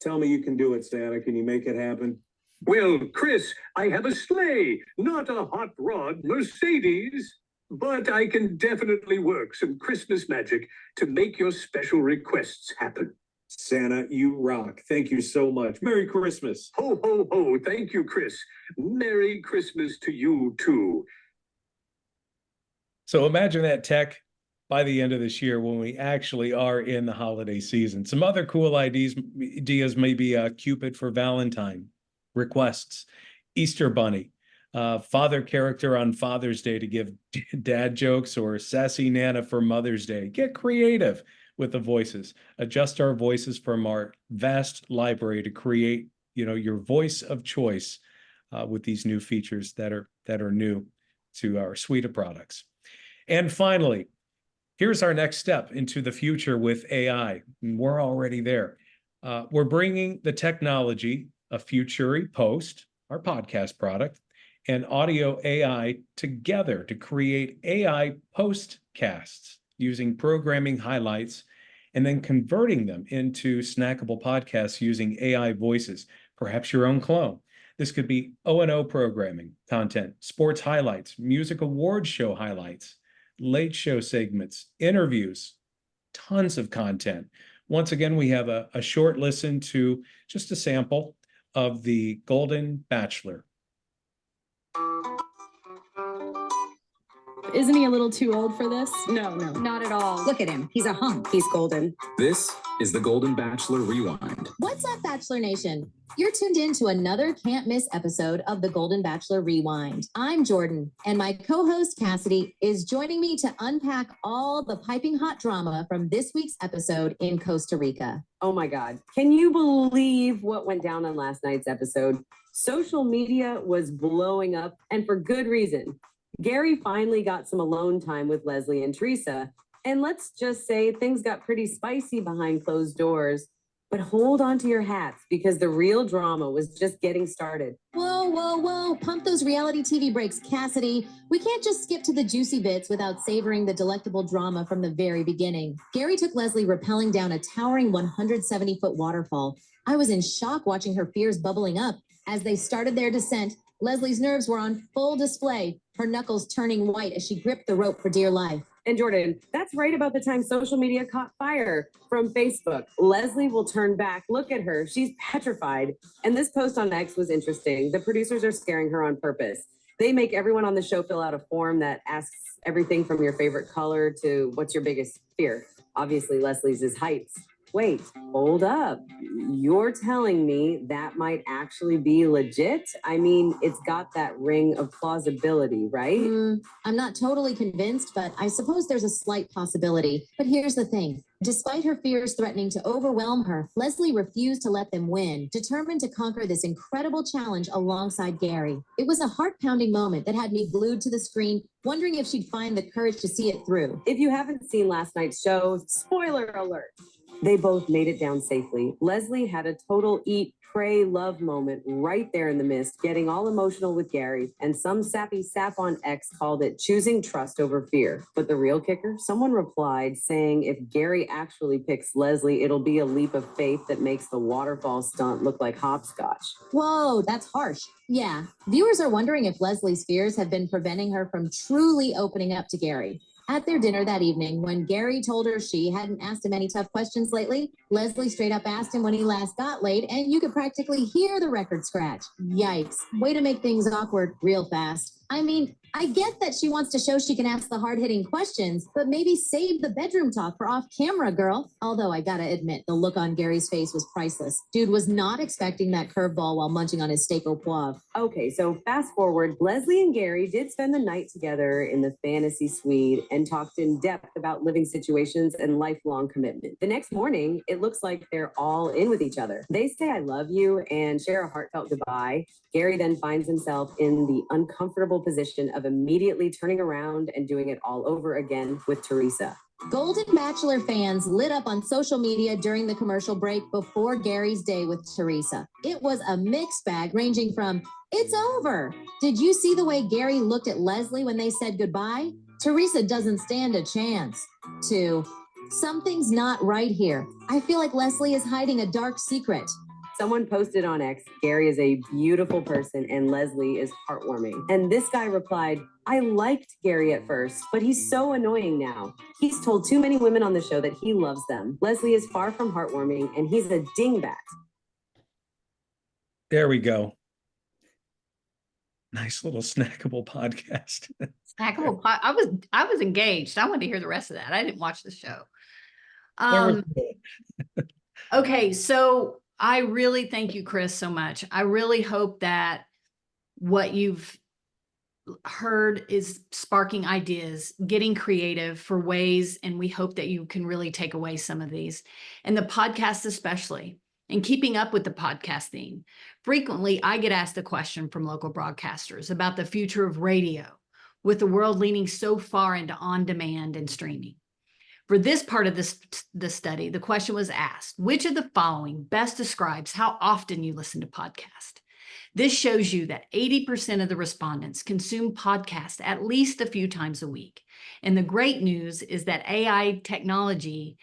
Tell me you can do it, Santa. Can you make it happen? Well, Chris, I have a sleigh, not a hot rod Mercedes. But I can definitely work some Christmas magic to make your special requests happen. Santa, you rock. Thank you so much. Merry Christmas. Ho, ho, ho. Thank you, Chris. Merry Christmas to you, too. So imagine that tech by the end of this year when we actually are in the holiday season. Some other cool ideas may be Cupid for Valentine, requests, Easter Bunny, father character on Father's Day to give dad jokes, or sassy Nana for Mother's Day. Get creative with the voices. Adjust our voices from our vast library to create, your voice of choice with these new features that are new to our suite of products. And finally, here's our next step into the future with AI. And we're already there. We're bringing the technology of Futuri Post, our podcast product, and audio AI together to create AI postcasts using programming highlights and then converting them into snackable podcasts using AI voices, perhaps your own clone. This could be O&O programming content, sports highlights, music award show highlights, late show segments, interviews, tons of content. Once again, we have a short listen to just a sample of the Golden Bachelor. Isn't he a little too old for this? No, not at all. Look at him. He's a hunk. He's golden. This is the Golden Bachelor Rewind. What's up, Bachelor Nation? You're tuned in to another can't miss episode of the Golden Bachelor Rewind. I'm Jordan, and my co-host Cassidy is joining me to unpack all the piping hot drama from this week's episode in Costa Rica. Oh my God. Can you believe what went down on last night's episode? Social media was blowing up, and for good reason. Gary finally got some alone time with Leslie and Teresa, and let's just say things got pretty spicy behind closed doors. But hold on to your hats, because the real drama was just getting started. Whoa, whoa, whoa. Pump those reality TV breaks, Cassidy. We can't just skip to the juicy bits without savoring the delectable drama from the very beginning. Gary took Leslie rappelling down a towering 170-foot waterfall. I was in shock watching her fears bubbling up. As they started their descent, Leslie's nerves were on full display, her knuckles turning white as she gripped the rope for dear life. And Jordan, that's right about the time social media caught fire from Facebook. Leslie will turn back. Look at her. She's petrified. And this post on X was interesting. The producers are scaring her on purpose. They make everyone on the show fill out a form that asks everything from your favorite color to what's your biggest fear. Obviously, Leslie's is heights. Wait, hold up. You're telling me that might actually be legit? I mean, it's got that ring of plausibility, right? I'm not totally convinced, but I suppose there's a slight possibility. But here's the thing. Despite her fears threatening to overwhelm her, Leslie refused to let them win, determined to conquer this incredible challenge alongside Gary. It was a heart-pounding moment that had me glued to the screen, wondering if she'd find the courage to see it through. If you haven't seen last night's show, spoiler alert. They both made it down safely. Leslie had a total eat, pray, love moment right there in the mist, getting all emotional with Gary, and some sappy sap on X called it choosing trust over fear. But the real kicker, someone replied saying if Gary actually picks Leslie, it'll be a leap of faith that makes the waterfall stunt look like hopscotch. Whoa, that's harsh. Yeah, viewers are wondering if Leslie's fears have been preventing her from truly opening up to Gary. At their dinner that evening, when Gary told her she hadn't asked him any tough questions lately, Leslie straight up asked him when he last got laid, and you could practically hear the record scratch. Yikes. Way to make things awkward real fast. I mean, I get that she wants to show she can ask the hard-hitting questions, but maybe save the bedroom talk for off-camera, girl. Although I gotta admit, the look on Gary's face was priceless. Dude was not expecting that curveball while munching on his steak au poivre. Okay, so fast forward, Leslie and Gary did spend the night together in the fantasy suite and talked in depth about living situations and lifelong commitment. The next morning, it looks like they're all in with each other. They say I love you and share a heartfelt goodbye. Gary then finds himself in the uncomfortable position of immediately turning around and doing it all over again with Teresa. Golden Bachelor fans lit up on social media during the commercial break before Gary's day with Teresa. It was a mixed bag ranging from, "It's over. Did you see the way Gary looked at Leslie when they said goodbye? Teresa doesn't stand a chance," to, "Something's not right here. I feel like Leslie is hiding a dark secret." Someone posted on X, Gary is a beautiful person and Leslie is heartwarming. And this guy replied, I liked Gary at first, but he's so annoying now. He's told too many women on the show that he loves them. Leslie is far from heartwarming and he's a dingbat. There we go. Nice little snackable podcast. Snackable pod. I was engaged. I wanted to hear the rest of that. I didn't watch the show. Okay, so I really thank you, Chris, so much. I really hope that what you've heard is sparking ideas, getting creative for ways, and we hope that you can really take away some of these. And the podcast especially, and keeping up with the podcast theme. Frequently, I get asked a question from local broadcasters about the future of radio, with the world leaning so far into on-demand and streaming. For this part of the study, the question was asked, which of the following best describes how often you listen to podcasts? This shows you that 80% of the respondents consume podcasts at least a few times a week. And the great news is that AI technology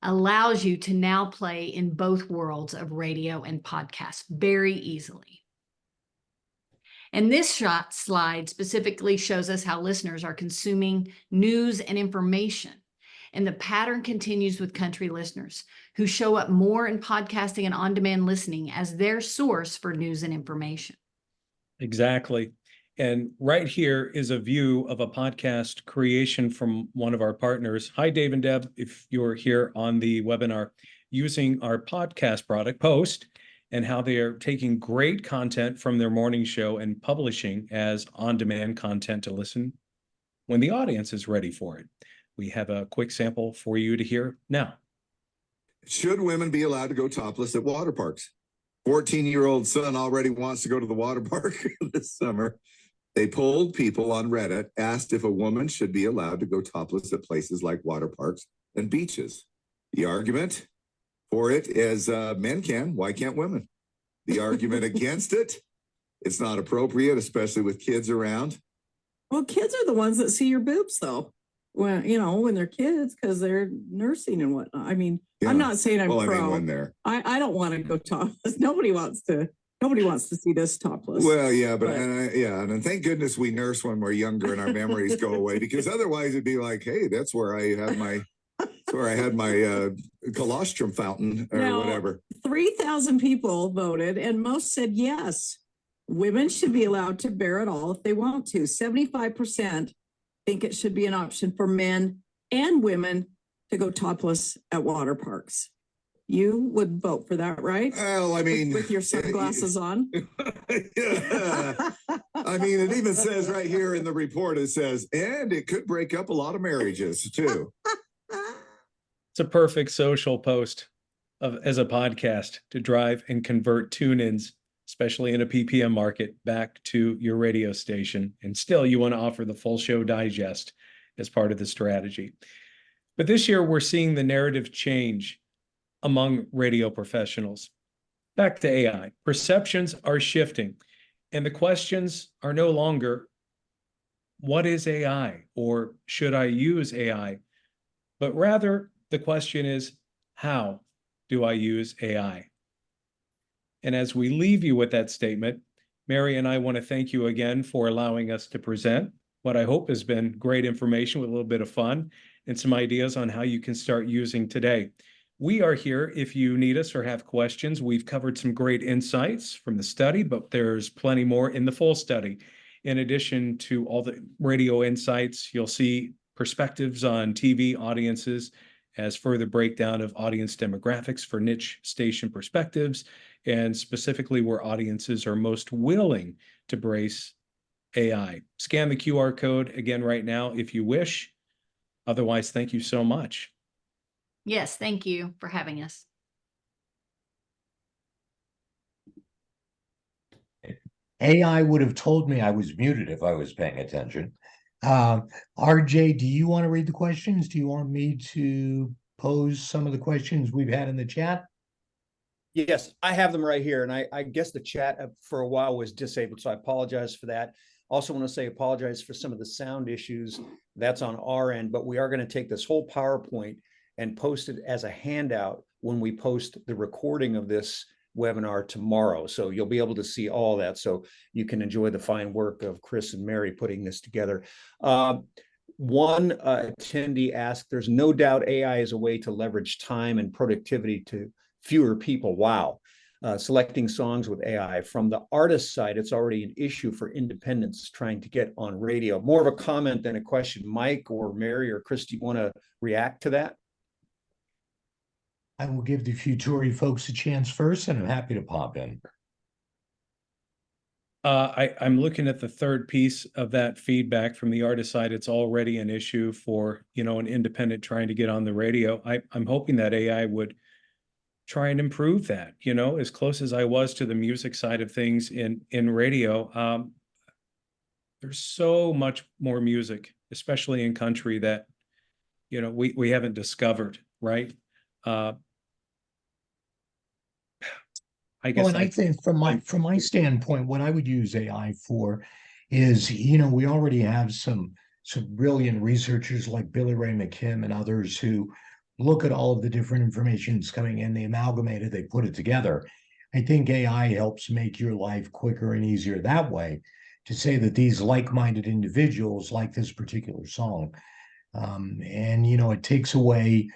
allows you to now play in both worlds of radio and podcasts very easily. And this slide specifically shows us how listeners are consuming news and information. And the pattern continues with country listeners who show up more in podcasting and on-demand listening as their source for news and information. Exactly. And right here is a view of a podcast creation from one of our partners. Hi, Dave and Deb, if you're here on the webinar, using our podcast product, Post, and how they are taking great content from their morning show and publishing as on-demand content to listen when the audience is ready for it. We have a quick sample for you to hear now. Should women be allowed to go topless at water parks? 14-year-old son already wants to go to the water park this summer. They polled people on Reddit, asked if a woman should be allowed to go topless at places like water parks and beaches. The argument for it is men can, why can't women? The argument against it, it's not appropriate, especially with kids around. Well, kids are the ones that see your boobs, though. When when they're kids, because they're nursing and whatnot. I mean, Yeah. I'm not saying I'm Well, I pro. mean, when they're I don't want to go topless. Nobody wants to see this topless. well, yeah, but and thank goodness we nurse when we're younger and our memories go away, because otherwise it'd be like, hey, that's where I had my colostrum fountain or Now, whatever. 3,000 people voted, and most said yes. Women should be allowed to bear it all if they want to. 75% think it should be an option for men and women to go topless at water parks. You would vote for that, right? Well, I mean, with your sunglasses on. Yeah. I mean, it even says right here in the report, it says, and it could break up a lot of marriages too. It's a perfect social post as a podcast to drive and convert tune-ins, especially in a PPM market, back to your radio station. And still, you want to offer the full show digest as part of the strategy. But this year, we're seeing the narrative change among radio professionals. Back to AI. Perceptions are shifting, and the questions are no longer, what is AI, or should I use AI? But rather, the question is, how do I use AI? And as we leave you with that statement, Mary and I want to thank you again for allowing us to present what I hope has been great information with a little bit of fun and some ideas on how you can start using today. We are here if you need us or have questions. We've covered some great insights from the study, but there's plenty more in the full study. In addition to all the radio insights, you'll see perspectives on TV audiences as further breakdown of audience demographics for niche station perspectives, and specifically where audiences are most willing to embrace AI. Scan the QR code again right now if you wish. Otherwise, thank you so much. Yes, thank you for having us. AI would have told me I was muted if I was paying attention. RJ, do you want to read the questions? Do you want me to pose some of the questions we've had in the chat? Yes, I have them right here. And I guess the chat for a while was disabled, so I apologize for that. Also want to say apologize for some of the sound issues. That's on our end, but we are going to take this whole PowerPoint and post it as a handout when we post the recording of this webinar tomorrow. So you'll be able to see all that, so you can enjoy the fine work of Chris and Mary putting this together. One attendee asked, there's no doubt AI is a way to leverage time and productivity to fewer people. Wow. Selecting songs with AI. From the artist side, it's already an issue for independents trying to get on radio. More of a comment than a question. Mike or Mary or Chris, do you want to react to that? I will give the Futuri folks a chance first, and I'm happy to pop in. I'm looking at the third piece of that feedback from the artist side. It's already an issue for, an independent trying to get on the radio. I'm hoping that AI would try and improve that, as close as I was to the music side of things in radio. There's so much more music, especially in country, that, we haven't discovered, right? I guess I think from my standpoint, what I would use AI for is, we already have some brilliant researchers like Billy Ray McKim and others who look at all of the different information that's coming in, they amalgamate it, they put it together. I think AI helps make your life quicker and easier that way, to say that these like-minded individuals like this particular song. And, it takes away,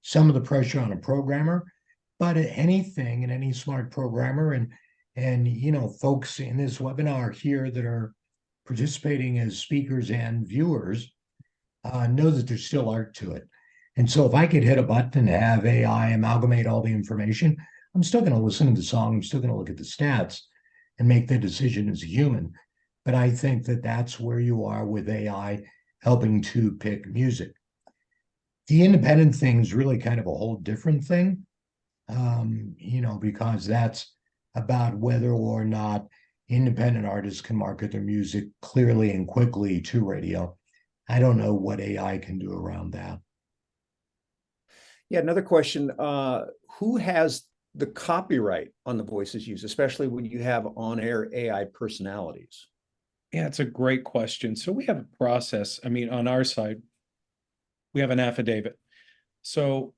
some of the pressure on a programmer, but anything and any smart programmer, and And, folks in this webinar here that are participating as speakers and viewers know that there's still art to it. And so if I could hit a button and have AI amalgamate all the information, I'm still going to listen to the song. I'm still going to look at the stats and make the decision as a human. But I think that that's where you are with AI helping to pick music. The independent thing is really kind of a whole different thing, because that's about whether or not independent artists can market their music clearly and quickly to radio. I don't know what AI can do around that. Yeah, another question. Who has the copyright on the voices used, especially when you have on-air AI personalities? Yeah, it's a great question. So we have a process. I mean, on our side, we have an affidavit. So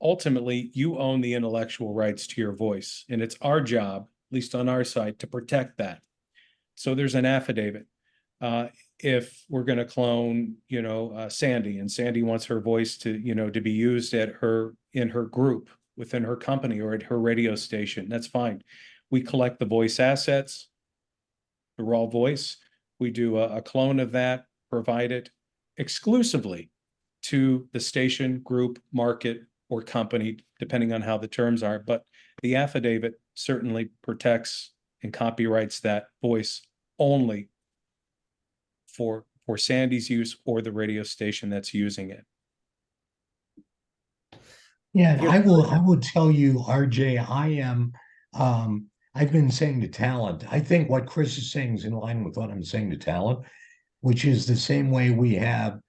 ultimately, you own the intellectual rights to your voice, and it's our job, at least on our side, to protect that. So there's an affidavit. If we're going to clone, Sandy, and Sandy wants her voice to, to be used in her group, within her company, or at her radio station, that's fine. We collect the voice assets, the raw voice. We do a clone of that, provide it exclusively to the station, group, market, or company, depending on how the terms are. But the affidavit certainly protects and copyrights that voice only for Sandy's use or the radio station that's using it. Yeah, and I will tell you, RJ, I've been saying to talent, I think what Chris is saying is in line with what I'm saying to talent, which is the same way we have,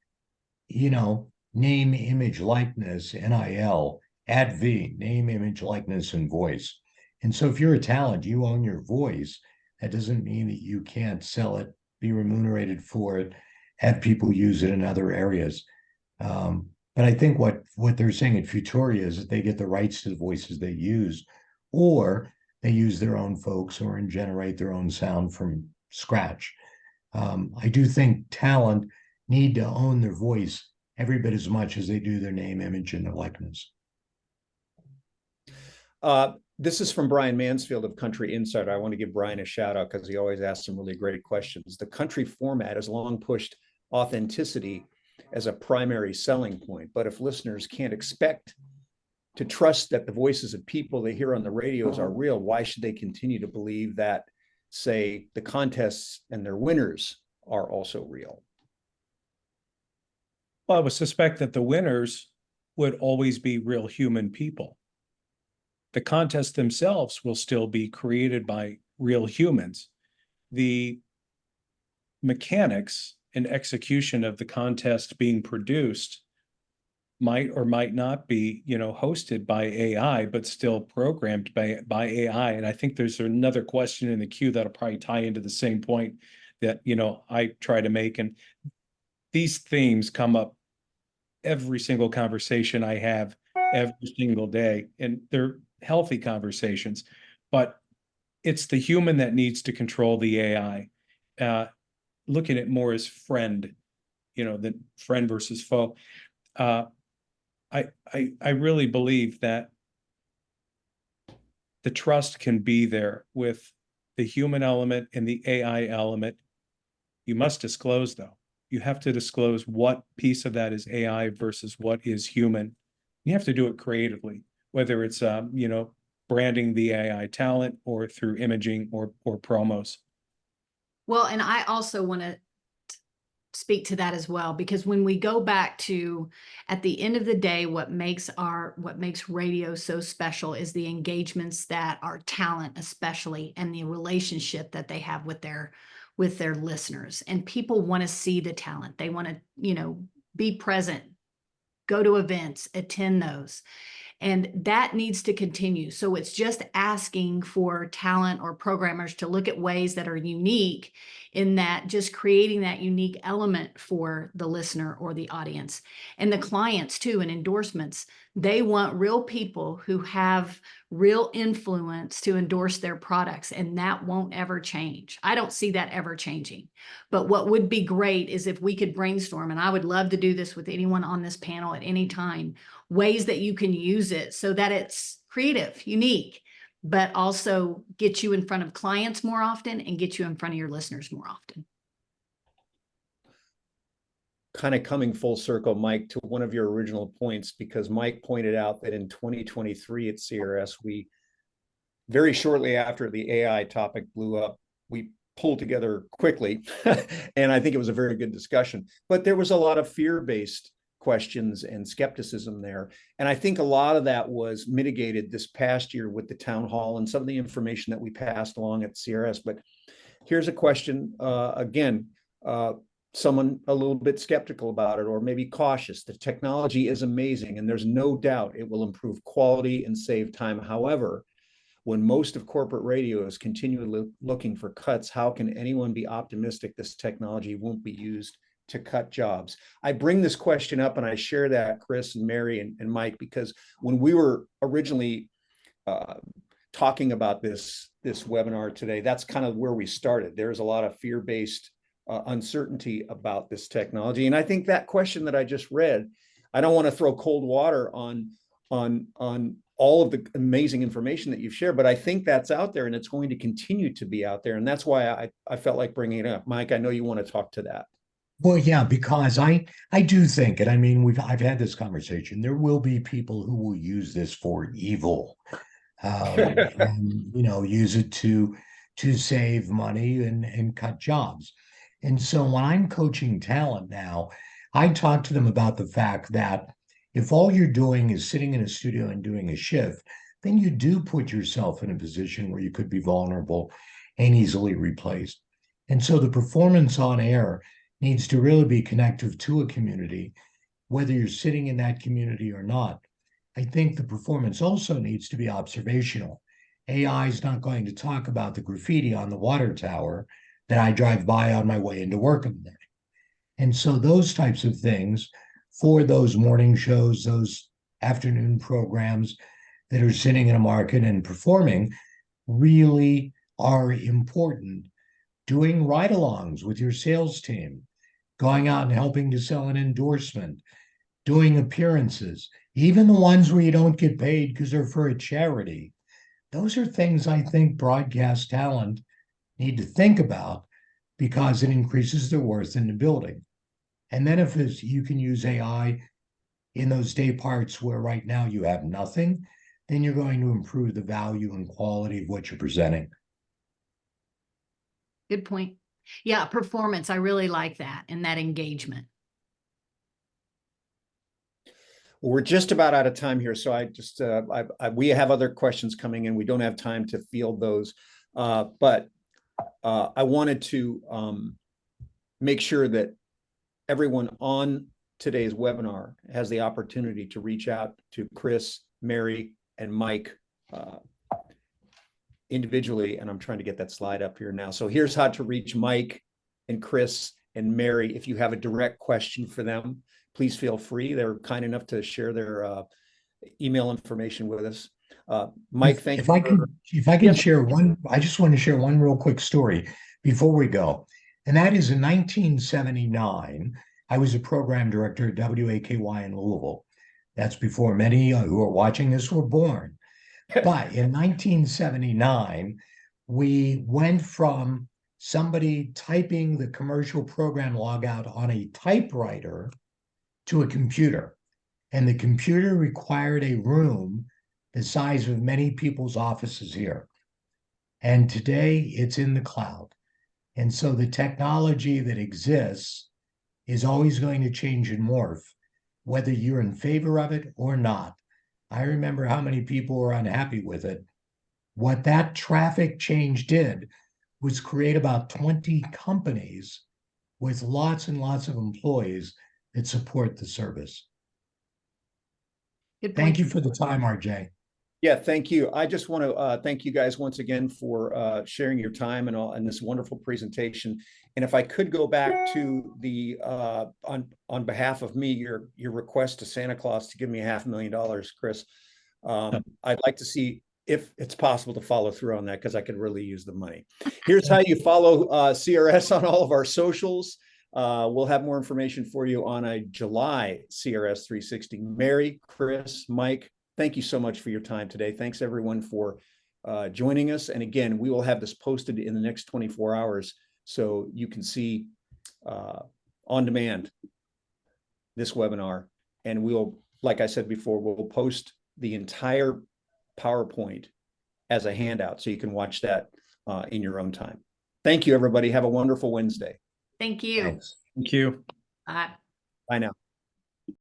name, image, likeness, NIL, @V, name, image, likeness, and voice. And so if you're a talent, you own your voice. That doesn't mean that you can't sell it, be remunerated for it, have people use it in other areas. But I think what they're saying at Futuria is that they get the rights to the voices they use, or they use their own folks or generate their own sound from scratch. I do think talent need to own their voice every bit as much as they do their name, image, and their likeness. This is from Brian Mansfield of Country Insider. I want to give Brian a shout out because he always asks some really great questions. The country format has long pushed authenticity as a primary selling point. But if listeners can't expect to trust that the voices of people they hear on the radios are real, why should they continue to believe that, say, the contests and their winners are also real? Well, I would suspect that the winners would always be real human people. The contests themselves will still be created by real humans. The mechanics and execution of the contest being produced might or might not be, hosted by AI, but still programmed by AI. And I think there's another question in the queue that'll probably tie into the same point that, I try to make. And these themes come up every single conversation I have every single day, and they're healthy conversations, but it's the human that needs to control the AI. Looking at more as friend, than friend versus foe. I really believe that the trust can be there with the human element and the AI element. You must disclose, though. You have to disclose what piece of that is AI versus what is human. You have to do it creatively, whether it's branding the AI talent or through imaging or promos. Well, and I also want to speak to that as well, because when we go back to, at the end of the day, what makes radio so special is the engagements that our talent, especially, and the relationship that they have with their listeners. And people want to see the talent. They want to, be present, go to events, attend those. And that needs to continue. So it's just asking for talent or programmers to look at ways that are unique, in that just creating that unique element for the listener or the audience. And the clients too, and endorsements, they want real people who have real influence to endorse their products, and that won't ever change. I don't see that ever changing. But what would be great is if we could brainstorm, and I would love to do this with anyone on this panel at any time, ways that you can use it so that it's creative, unique, but also get you in front of clients more often and get you in front of your listeners more often. Kind of coming full circle, Mike, to one of your original points, because Mike pointed out that in 2023 at CRS, we very shortly after the AI topic blew up, we pulled together quickly. And I think it was a very good discussion, but there was a lot of fear-based questions and skepticism there. And I think a lot of that was mitigated this past year with the town hall and some of the information that we passed along at CRS. But here's a question, someone a little bit skeptical about it, or maybe cautious. The technology is amazing, and there's no doubt it will improve quality and save time. However, when most of corporate radio is continually looking for cuts, how can anyone be optimistic this technology won't be used to cut jobs? I bring this question up, and I share that, Chris and Mary and Mike, because when we were originally talking about this webinar today, that's kind of where we started. There's a lot of fear-based uncertainty about this technology. And I think that question that I just read, I don't want to throw cold water on all of the amazing information that you've shared, but I think that's out there and it's going to continue to be out there. And that's why I felt like bringing it up. Mike, I know you want to talk to that. Well, yeah, because I do think, and I mean, I've had this conversation, there will be people who will use this for evil, and, you know, use it to save money and cut jobs. And so when I'm coaching talent now, I talk to them about the fact that if all you're doing is sitting in a studio and doing a shift, then you do put yourself in a position where you could be vulnerable and easily replaced. And so the performance on air needs to really be connective to a community, whether you're sitting in that community or not. I think the performance also needs to be observational. AI is not going to talk about the graffiti on the water tower that I drive by on my way into work in the morning. And so those types of things for those morning shows, those afternoon programs that are sitting in a market and performing really are important. Doing ride-alongs with your sales team, going out and helping to sell an endorsement, doing appearances, even the ones where you don't get paid because they're for a charity. Those are things I think broadcast talent need to think about because it increases their worth in the building. And then if you can use AI in those day parts where right now you have nothing, then you're going to improve the value and quality of what you're presenting. Good point. Yeah, performance. I really like that and that engagement. Well, we're just about out of time here, so I just we have other questions coming in. We don't have time to field those, but I wanted to make sure that everyone on today's webinar has the opportunity to reach out to Chris, Mary, and Mike individually. And I'm trying to get that slide up here now. So here's how to reach Mike and Chris and Mary. If you have a direct question for them, please feel free. They're kind enough to share their email information with us. Mike, thank you. If I can share one, I just want to share one real quick story before we go. And that is in 1979, I was a program director at WAKY in Louisville. That's before many who are watching this were born. But in 1979, we went from somebody typing the commercial program logout on a typewriter to a computer. And the computer required a room the size of many people's offices here. And today it's in the cloud. And so the technology that exists is always going to change and morph, whether you're in favor of it or not. I remember how many people were unhappy with it. What that traffic change did was create about 20 companies with lots and lots of employees that support the service. Good point. Thank you for the time, RJ. Yeah, thank you. I just want to thank you guys once again for sharing your time and this wonderful presentation. And if I could go back to the on behalf of me, your request to Santa Claus to give me $500,000, Chris, I'd like to see if it's possible to follow through on that because I could really use the money. Here's how you follow CRS on all of our socials. We'll have more information for you on a July CRS360. Mary, Chris, Mike, thank you so much for your time today. Thanks everyone for joining us. And again, we will have this posted in the next 24 hours so you can see on demand this webinar. And we'll, like I said before, we'll post the entire PowerPoint as a handout so you can watch that in your own time. Thank you, everybody. Have a wonderful Wednesday. Thank you. Thanks. Thank you. Bye. Bye now.